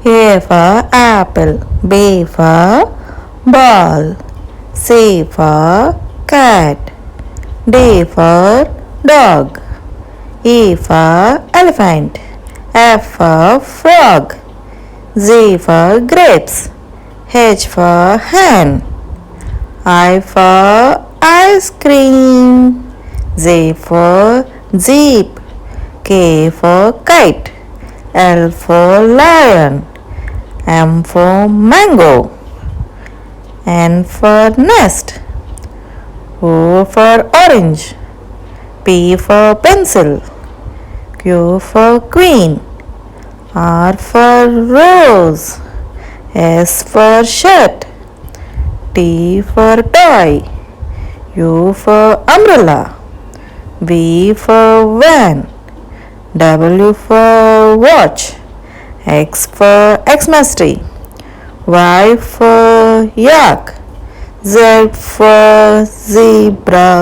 A for apple, B for ball, C for cat, D for dog, E for elephant, F for frog, Z for grapes, H for hen, I for ice cream, Z for jeep, K for kite, L for lion, M for mango, N for nest, O for orange, P for pencil, Q for queen, R for rose, S for shirt, T for toy, U for umbrella, V for van, W for watch, X for Xmas tree, Y for yak, Z for zebra.